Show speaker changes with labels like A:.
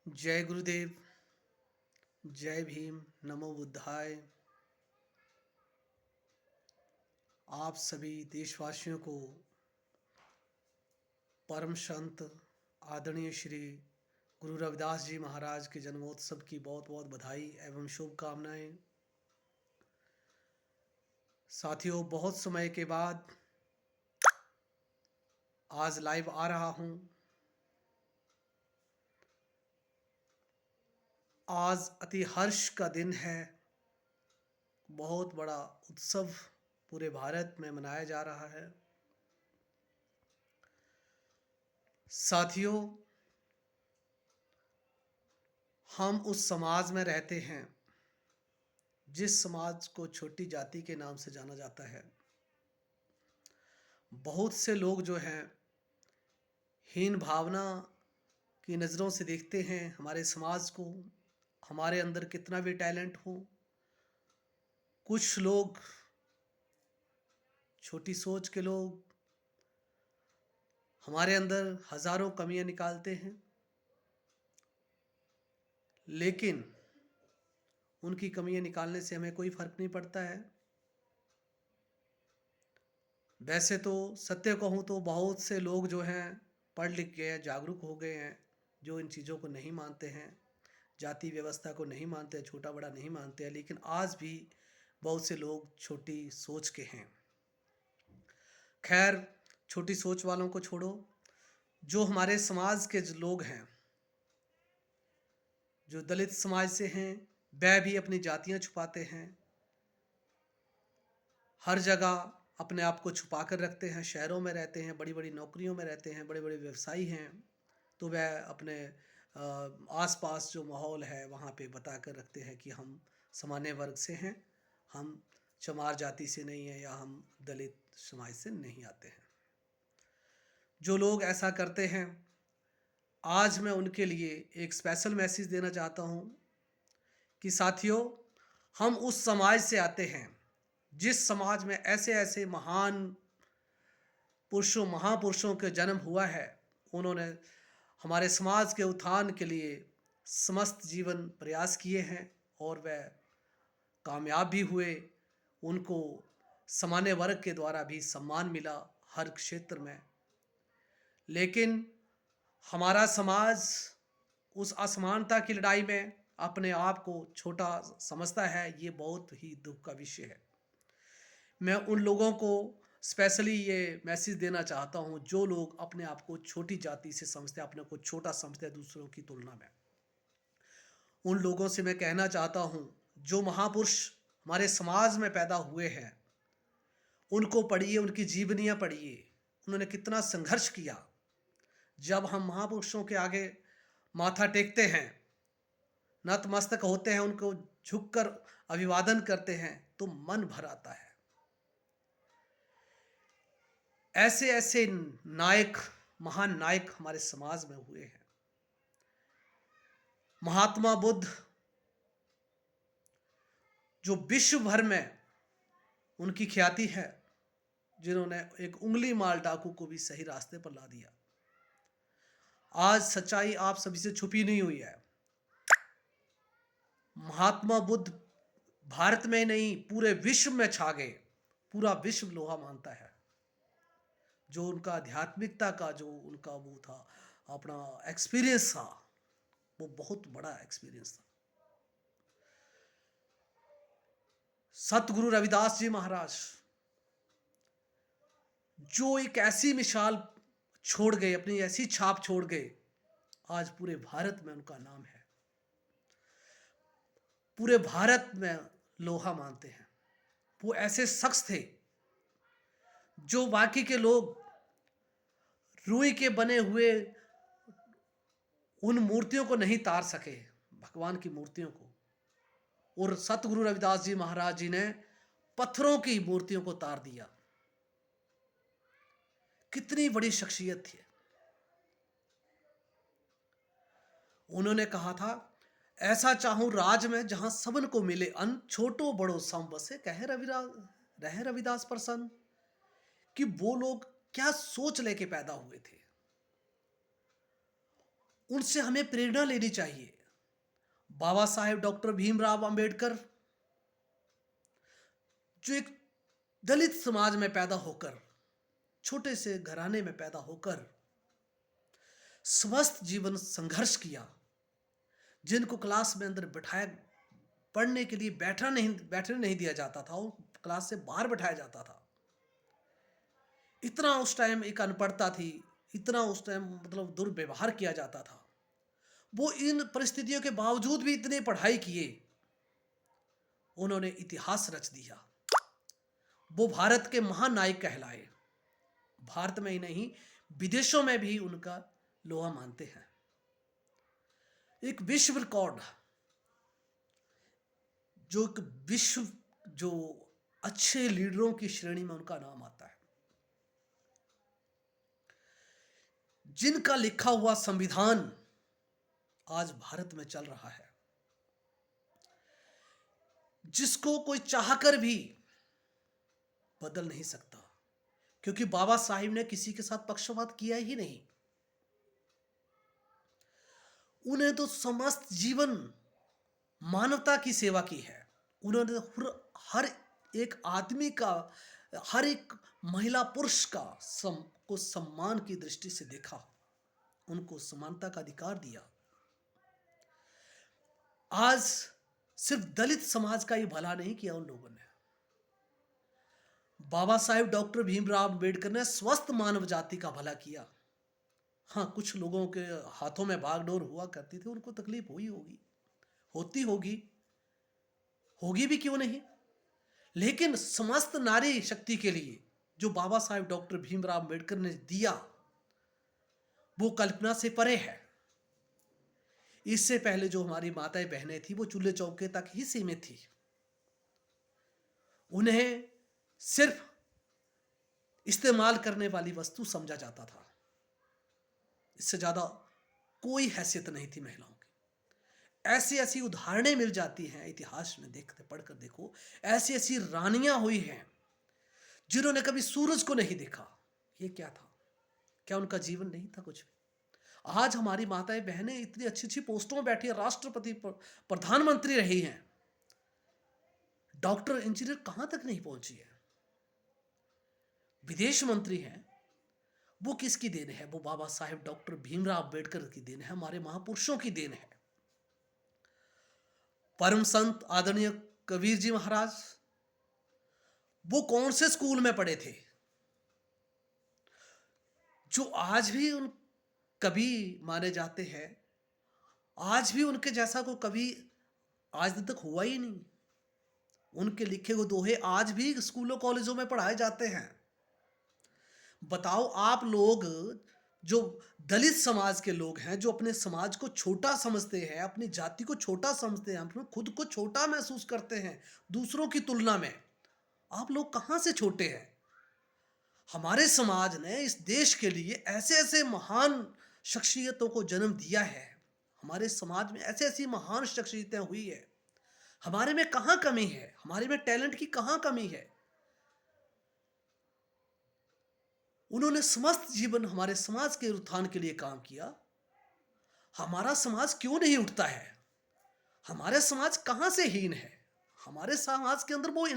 A: जय गुरुदेव, जय भीम, नमो बुद्धाय। आप सभी देशवासियों को परम संत आदरणीय श्री गुरु रविदास जी महाराज के जन्मोत्सव की बहुत बहुत बधाई एवं शुभकामनाएं। साथियों, बहुत समय के बाद आज लाइव आ रहा हूं। आज अति हर्ष का दिन है। बहुत बड़ा उत्सव पूरे भारत में मनाया जा रहा है। साथियों, हम उस समाज में रहते हैं जिस समाज को छोटी जाति के नाम से जाना जाता है। बहुत से लोग जो हैं हीन भावना की नज़रों से देखते हैं हमारे समाज को, हमारे अंदर कितना भी टैलेंट हो। कुछ लोग, छोटी सोच के लोग, हमारे अंदर हजारों कमियां निकालते हैं, लेकिन उनकी कमियां निकालने से हमें कोई फर्क नहीं पड़ता है। वैसे तो सत्य कहूँ तो बहुत से लोग जो हैं पढ़ लिख गए, जागरूक हो गए हैं, जो इन चीज़ों को नहीं मानते हैं, जाति व्यवस्था को नहीं मानते, छोटा बड़ा नहीं मानते हैं, लेकिन आज भी बहुत से लोग छोटी सोच के हैं। खैर, छोटी सोच वालों को छोड़ो। जो हमारे समाज के लोग हैं, जो दलित समाज से हैं, वह भी अपनी जातियां छुपाते हैं। हर जगह अपने आप को छुपा कर रखते हैं। शहरों में रहते हैं, बड़ी बड़ी नौकरियों में रहते हैं, बड़े बड़े व्यवसायी हैं, तो वह अपने आसपास जो माहौल है वहाँ पे बता कर रखते हैं कि हम सामान्य वर्ग से हैं, हम चमार जाति से नहीं हैं, या हम दलित समाज से नहीं आते हैं। जो लोग ऐसा करते हैं, आज मैं उनके लिए एक स्पेशल मैसेज देना चाहता हूँ कि साथियों, हम उस समाज से आते हैं जिस समाज में ऐसे ऐसे महान पुरुषों, महापुरुषों के जन्म हुआ है। उन्होंने हमारे समाज के उत्थान के लिए समस्त जीवन प्रयास किए हैं और वह कामयाब भी हुए। उनको सामान्य वर्ग के द्वारा भी सम्मान मिला हर क्षेत्र में। लेकिन हमारा समाज उस असमानता की लड़ाई में अपने आप को छोटा समझता है। ये बहुत ही दुख का विषय है। मैं उन लोगों को स्पेशली ये मैसेज देना चाहता हूँ जो लोग अपने आप को छोटी जाति से समझते हैं, अपने को छोटा समझते हैं दूसरों की तुलना में। उन लोगों से मैं कहना चाहता हूँ, जो महापुरुष हमारे समाज में पैदा हुए हैं, उनको पढ़िए, उनकी जीवनियाँ पढ़िए। उन्होंने कितना संघर्ष किया। जब हम महापुरुषों के आगे माथा टेकते हैं, नतमस्तक होते हैं, उनको झुककर अभिवादन करते हैं, तो मन भर आता है। ऐसे ऐसे नायक, महान नायक हमारे समाज में हुए हैं। महात्मा बुद्ध, जो विश्व भर में उनकी ख्याति है, जिन्होंने एक उंगली मार डाकू को भी सही रास्ते पर ला दिया। आज सच्चाई आप सभी से छुपी नहीं हुई है। महात्मा बुद्ध भारत में नहीं, पूरे विश्व में छा गए। पूरा विश्व लोहा मानता है। जो उनका आध्यात्मिकता का जो उनका वो था, अपना एक्सपीरियंस था, वो बहुत बड़ा एक्सपीरियंस था। सतगुरु रविदास जी महाराज, जो एक ऐसी मिसाल छोड़ गए, अपनी ऐसी छाप छोड़ गए, आज पूरे भारत में उनका नाम है। पूरे भारत में लोहा मानते हैं। वो ऐसे शख्स थे जो बाकी के लोग रुई के बने हुए उन मूर्तियों को नहीं तार सके, भगवान की मूर्तियों को। और सतगुरु रविदास जी महाराज जी ने पत्थरों की मूर्तियों को तार दिया। कितनी बड़ी शख्सियत थी। उन्होंने कहा था, ऐसा चाहूं राज में जहां सबन को मिले अन्न, छोटो बड़ो सम बसे, कहे रविदास रहे रविदास प्रसन्न। कि वो लोग क्या सोच लेके पैदा हुए थे। उनसे हमें प्रेरणा लेनी चाहिए। बाबा साहेब डॉक्टर भीमराव अंबेडकर जो एक दलित समाज में पैदा होकर, छोटे से घराने में पैदा होकर स्वस्थ जीवन संघर्ष किया, जिनको क्लास में अंदर बिठाया, पढ़ने के लिए बैठने नहीं दिया जाता था, वो क्लास से बाहर बैठाया जाता था। इतना उस टाइम एक अनपढ़ता थी, इतना उस टाइम मतलब दुर्व्यवहार किया जाता था। वो इन परिस्थितियों के बावजूद भी इतने पढ़ाई किए, उन्होंने इतिहास रच दिया। वो भारत के महानायक कहलाए। भारत में ही नहीं, विदेशों में भी उनका लोहा मानते हैं। एक विश्व रिकॉर्ड, जो एक विश्व जो अच्छे लीडरों की श्रेणी में उनका नाम आता है। जिनका लिखा हुआ संविधान आज भारत में चल रहा है, जिसको कोई चाहकर भी बदल नहीं सकता, क्योंकि बाबा साहिब ने किसी के साथ पक्षपात किया ही नहीं। उन्हें तो समस्त जीवन मानवता की सेवा की है। उन्होंने हर एक आदमी का, हर एक महिला पुरुष का को सम्मान की दृष्टि से देखा, उनको समानता का अधिकार दिया। आज सिर्फ दलित समाज का ही भला नहीं किया उन लोगों ने, बाबा साहेब डॉक्टर भीमराव अंबेडकर ने स्वस्थ मानव जाति का भला किया। हाँ, कुछ लोगों के हाथों में बागडोर हुआ करती थी, उनको तकलीफ हुई होगी, होती होगी, होगी भी क्यों नहीं, लेकिन समस्त नारी शक्ति के लिए जो बाबा साहेब डॉक्टर भीमराव अंबेडकर ने दिया, वो कल्पना से परे है। इससे पहले जो हमारी माताएं बहनें थी, वो चूल्हे चौके तक ही सीमित थी। उन्हें सिर्फ इस्तेमाल करने वाली वस्तु समझा जाता था, इससे ज्यादा कोई हैसियत नहीं थी महिलाओं की। ऐसी ऐसी उदाहरणें मिल जाती हैं इतिहास में, देखते पढ़कर देखो, ऐसी ऐसी रानियां हुई हैं जिन्होंने कभी सूरज को नहीं देखा। ये क्या था? क्या उनका जीवन नहीं था कुछ भी? आज हमारी माताएं बहनें इतनी अच्छी अच्छी पोस्टों में बैठी है, राष्ट्रपति, प्रधानमंत्री रही हैं, डॉक्टर, इंजीनियर कहां तक नहीं पहुंची है, विदेश मंत्री हैं। वो किसकी देन है? वो बाबा साहेब डॉक्टर भीमराव अंबेडकर की देन है, हमारे महापुरुषों की देन है। परम संत आदरणीय कबीर जी महाराज, वो कौन से स्कूल में पढ़े थे जो आज भी उन कवि माने जाते हैं? आज भी उनके जैसा कोई कवि आज तक हुआ ही नहीं। उनके लिखे हुए दोहे आज भी स्कूलों कॉलेजों में पढ़ाए जाते हैं। बताओ, आप लोग जो दलित समाज के लोग हैं, जो अपने समाज को छोटा समझते हैं, अपनी जाति को छोटा समझते हैं, अपने खुद को छोटा महसूस करते हैं दूसरों की तुलना में, आप लोग कहां से छोटे हैं? हमारे समाज ने इस देश के लिए ऐसे ऐसे महान शख्सियतों को जन्म दिया है। हमारे समाज में ऐसे ऐसी महान शख्सियतें हुई है। हमारे में कहां कमी है? हमारे में टैलेंट की कहां कमी है? उन्होंने समस्त जीवन हमारे समाज के उत्थान के लिए काम किया। हमारा समाज क्यों नहीं उठता है? हमारे समाज कहां से हीन है? हमारे समाज के अंदर वो